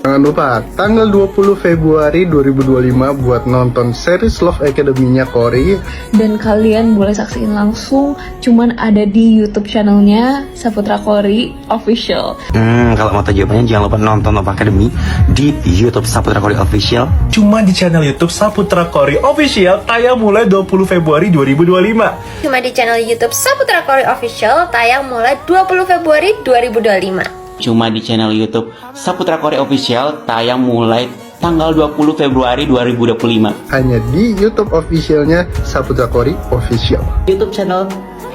Jangan lupa tanggal 20 Februari 2025 buat nonton series Love Academy-nya Cory. Dan kalian boleh saksiin langsung, cuman ada di YouTube channelnya Saputra Cory Official. Kalau mau tahu jawabannya jangan lupa nonton Love Academy di YouTube Saputra Cory Official. Cuma di channel YouTube Saputra Cory Official, tayang mulai 20 Februari 2025. Cuma di channel YouTube Saputra Cory Official, tayang mulai 20 Februari 2025. Cuma di channel YouTube Saputra Cory Official, tayang mulai tanggal 20 Februari 2025. Hanya di YouTube officialnya Saputra Cory Official. YouTube channel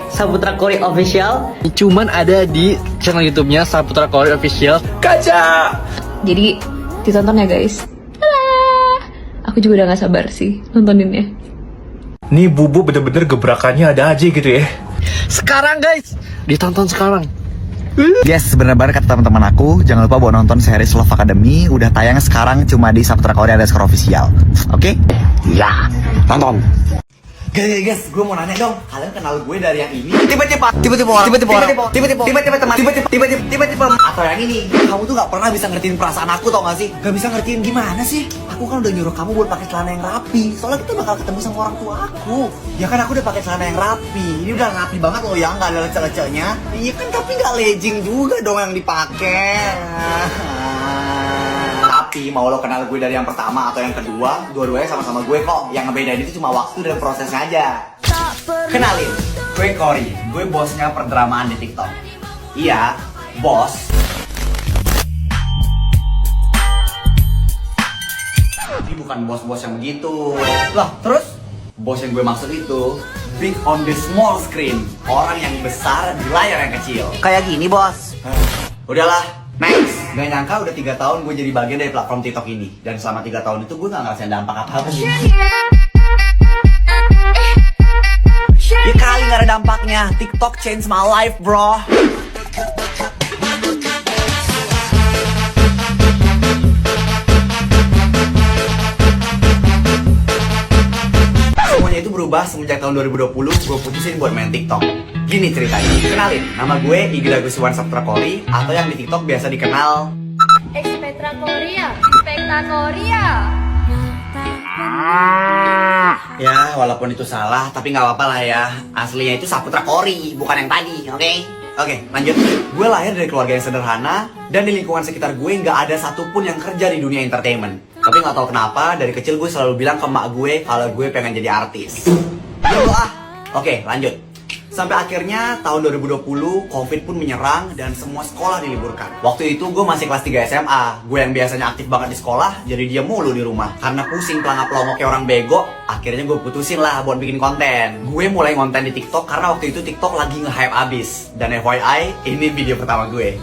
Saputra Cory Official cuman ada di channel YouTube-nya Saputra Cory Official. Kaca! Jadi ditonton ya guys. Dadah! Aku juga udah gak sabar sih nontoninnya. Nih Bubu bener-bener gebrakannya ada aja gitu ya. Sekarang guys, ditonton sekarang. Yes, bener-bener kata teman-teman aku, jangan lupa buat nonton series Love Academy. Udah tayang sekarang cuma di Saputra Cory Official. Oke? Ya, tonton. Guys, gue mau nanya dong, kalian kenal gue dari yang ini? Tiba-tiba atau yang ini? Kamu tuh gak pernah bisa ngertiin perasaan aku, tau gak sih? Gak bisa ngertiin gimana sih? Aku kan udah nyuruh kamu buat pakai celana yang rapi, soalnya kita bakal ketemu sama orang tua aku. Ya kan aku udah pakai celana yang rapi, ini udah rapi banget loh ya, nggak ada lecek-leceknya. Iya kan, tapi nggak legging juga dong yang dipakai. Tapi mau lo kenal gue dari yang pertama atau yang kedua, dua-duanya sama-sama gue kok. Yang ngebedain itu cuma waktu dan prosesnya aja. Kenalin, gue Cory, gue bosnya perdramaan di TikTok. Iya, bos. Tapi bukan bos-bos yang begitu. Lah, terus? Bos yang gue maksud itu big on the small screen. Orang yang besar di layar yang kecil. Kayak gini, bos. Udahlah, next. Gak nyangka udah 3 tahun gue jadi bagian dari platform TikTok ini. Dan selama 3 tahun itu gue gak ngerasain dampak apa-apa sih. Ya kali gak ada dampaknya. TikTok change my life, bro. Semuanya itu berubah semenjak tahun 2020 gue putusin buat main TikTok. Gini ceritanya, kenalin, nama gue Iggy Dagusiwan Saputra Cory, atau yang di TikTok biasa dikenal Spektra Korea, Spektra Korea. Ya, walaupun itu salah, tapi nggak apa-apa lah ya. Aslinya itu Saputra Cory, bukan yang tadi, oke? Oke, lanjut. Gue lahir dari keluarga yang sederhana, dan di lingkungan sekitar gue nggak ada satupun yang kerja di dunia entertainment. Tapi nggak tahu kenapa, dari kecil gue selalu bilang ke emak gue kalau gue pengen jadi artis. Oke, lanjut. Sampai akhirnya tahun 2020 Covid pun menyerang dan semua sekolah diliburkan. Waktu itu gue masih kelas 3 SMA. Gue yang biasanya aktif banget di sekolah jadi dia mulu di rumah. Karena pusing pelangap-pelongok kayak orang bego, akhirnya gue putusin lah buat bikin konten. Gue mulai konten di TikTok karena waktu itu TikTok lagi nge-hype abis. Dan FYI, ini video pertama gue.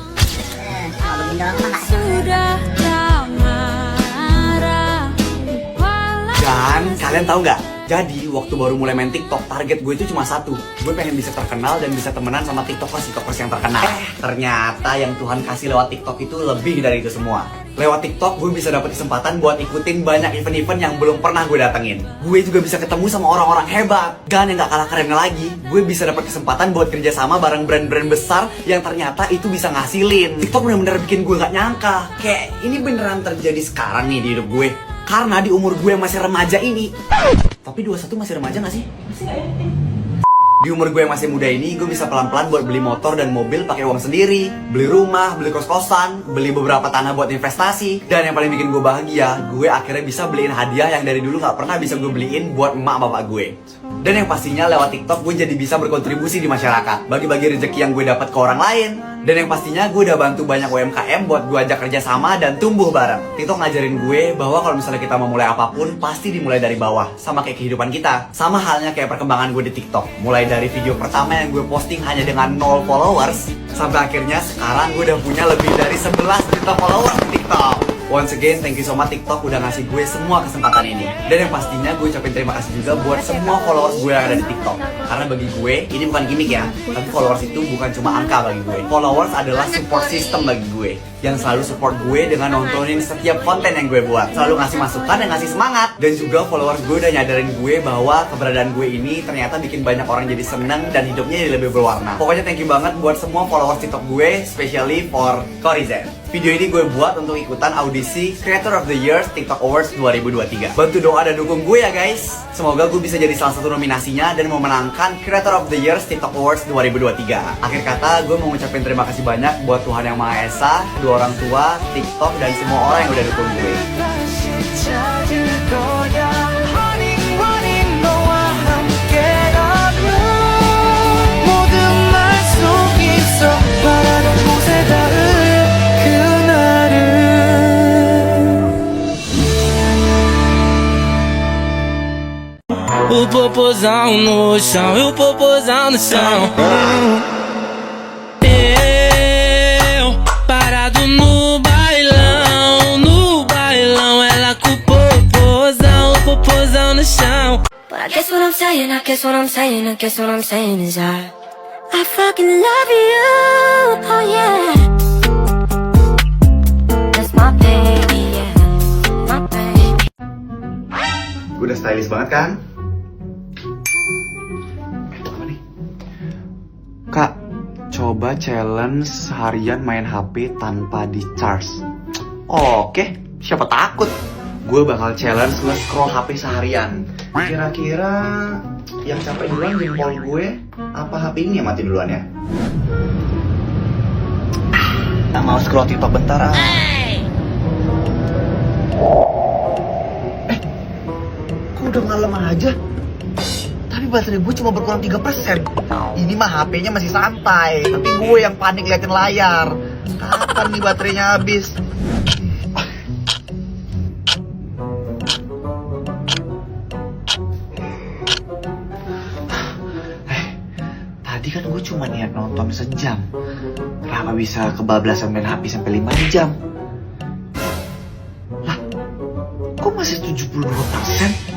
Dan kalian tahu nggak? Jadi waktu baru mulai main TikTok, target gue itu cuma satu. Gue pengen bisa terkenal dan bisa temenan sama TikTokers yang terkenal. Ternyata yang Tuhan kasih lewat TikTok itu lebih dari itu semua. Lewat TikTok gue bisa dapet kesempatan buat ikutin banyak event-event yang belum pernah gue datengin. Gue juga bisa ketemu sama orang-orang hebat. Dan yang gak kalah kerennya lagi, gue bisa dapet kesempatan buat kerjasama bareng brand-brand besar yang ternyata itu bisa ngasilin. TikTok bener-bener bikin gue gak nyangka. Kayak ini beneran terjadi sekarang nih di hidup gue. Karena di umur gue yang masih remaja ini. Tapi 21 masih remaja gak sih? Masih gak ya? Di umur gue yang masih muda ini, gue bisa pelan-pelan buat beli motor dan mobil pakai uang sendiri, beli rumah, beli kos-kosan, beli beberapa tanah buat investasi. Dan yang paling bikin gue bahagia, gue akhirnya bisa beliin hadiah yang dari dulu gak pernah bisa gue beliin buat emak bapak gue. Dan yang pastinya lewat TikTok gue jadi bisa berkontribusi di masyarakat, bagi-bagi rezeki yang gue dapat ke orang lain. Dan yang pastinya gue udah bantu banyak UMKM buat gue ajak kerja sama dan tumbuh bareng. TikTok ngajarin gue bahwa kalau misalnya kita mau mulai apapun, pasti dimulai dari bawah. Sama kayak kehidupan kita. Sama halnya kayak perkembangan gue di TikTok. Mulai dari video pertama yang gue posting hanya dengan 0 followers, sampai akhirnya sekarang gue udah punya lebih dari 11 juta followers di TikTok. Once again, thank you so much TikTok udah ngasih gue semua kesempatan ini. Dan yang pastinya gue ucapin terima kasih juga buat semua followers gue yang ada di TikTok. Karena bagi gue, ini bukan gimmick ya, tapi followers itu bukan cuma angka bagi gue. Followers adalah support system bagi gue, yang selalu support gue dengan nontonin setiap konten yang gue buat, selalu ngasih masukan dan ngasih semangat. Dan juga followers gue udah nyadarin gue bahwa keberadaan gue ini ternyata bikin banyak orang jadi seneng dan hidupnya jadi lebih berwarna. Pokoknya thank you banget buat semua followers TikTok gue, especially for Cory Z. Video ini gue buat untuk ikutan audisi Creator of the Year TikTok Awards 2023. Bantu doa dan dukung gue ya guys. Semoga gue bisa jadi salah satu nominasinya dan memenangkan Creator of the Year TikTok Awards 2023. Akhir kata, gue mau ngucapin terima kasih banyak buat Tuhan Yang Maha Esa, kedua orang tua, TikTok, dan semua orang yang udah dukung gue. O popozão no chão, e o popozão no chão. Eu parado no bailão, ela com o popozão no chão. But I guess what I'm saying, I guess what I'm saying, I guess what I'm saying is I fucking love you, oh yeah. That's my baby, yeah, my baby. Gue udah stylish banget kan? Apa nih? Kak, coba challenge seharian main HP tanpa di-charge. Oke, siapa takut? Gue bakal challenge nge-scroll HP seharian. Kira-kira yang capek duluan jempol gue apa HP ini yang mati duluan ya? Nggak mau scroll TikTok bentar ah. Kok udah malam aja? Tapi baterai gue cuma berkurang 3%. Ini mah HP-nya masih santai, tapi gue yang panik liatin layar. Kapan nih baterainya habis? Tadi kan gue cuma niat nonton sejam. Kenapa bisa kebablasan main HP sampai 5 jam? Lah, kok masih 72%?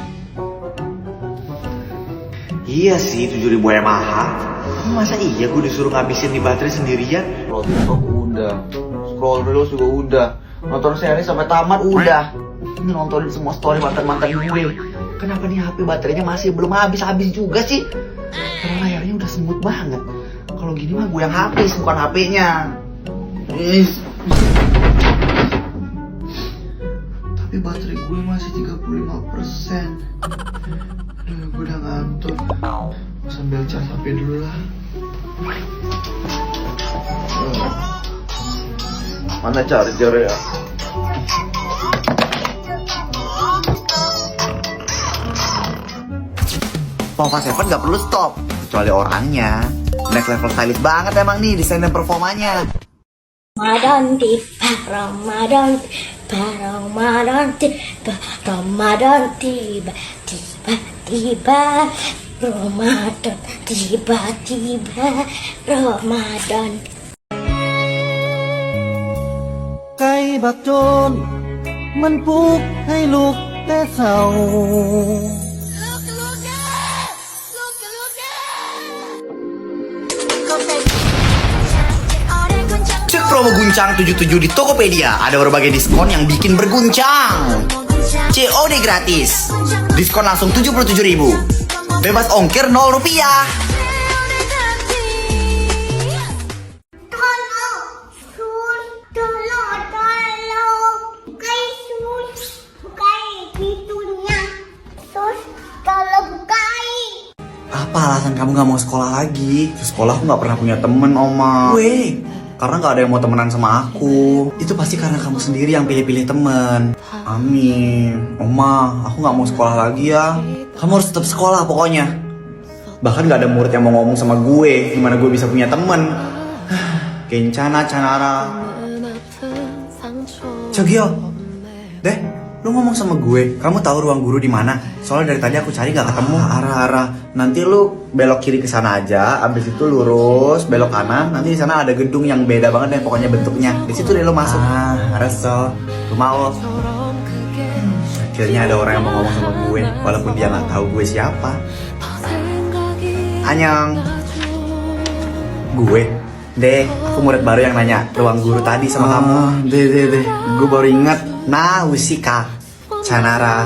Iya sih, 7.000 mAh. Masa iya gue disuruh ngabisin di baterai sendirian? Scroll TikTok udah, scroll reels juga udah, nonton series sampai tamat udah. Ini nontonin semua story mantan-mantan gue. Kenapa nih HP baterainya masih belum habis-habis juga sih? Karena layarnya udah smooth banget. Kalau gini mah gue yang habis, bukan HP-nya. Tapi baterai gue masih 35%. Aduh, gue udah ngantuk. Sambil cas HP dulu lah. Mana charger ya? Pova Seven gak perlu stop, kecuali orangnya. Next level stylish banget emang nih desain dan performanya. Ramadan tiba, Ramadan tiba, Ramadan tiba, tiba-tiba, Ramadan tiba-tiba, Ramadan. ไก่บักโจรมันปลุกให้ลุกแต่เศร้า Cek promo Guncang 77 di Tokopedia. Ada berbagai diskon yang bikin berguncang. COD gratis. Diskon langsung 77.000. Bebas ongkir 0 rupiah. Apa alasan kamu gak mau sekolah lagi? Sekolah aku gak pernah punya temen, Oma. Karena gak ada yang mau temenan sama aku. Itu pasti karena kamu sendiri yang pilih-pilih temen. Amin. Oma, aku gak mau sekolah lagi ya. Kamu harus tetap sekolah pokoknya. Bahkan gak ada murid yang mau ngomong sama gue gimana gue bisa punya temen. Kencana, Canara. Cogyo. Deh, lu ngomong sama gue. Kamu tahu ruang guru di mana? Soalnya dari tadi aku cari gak ketemu. Arah-arah. Nanti lu belok kiri ke sana aja. Abis itu lurus belok kanan. Nanti di sana ada gedung yang beda banget deh pokoknya bentuknya. Di situ deh lu masuk. Reso. Rumah lo. Akhirnya ada orang yang mau ngomong sama gue, walaupun dia nggak tahu gue siapa. Anyang. Gue. Deh, aku murid baru yang nanya ruang guru tadi sama kamu. Deh. Gue baru ingat. Nah, Usika. Canara.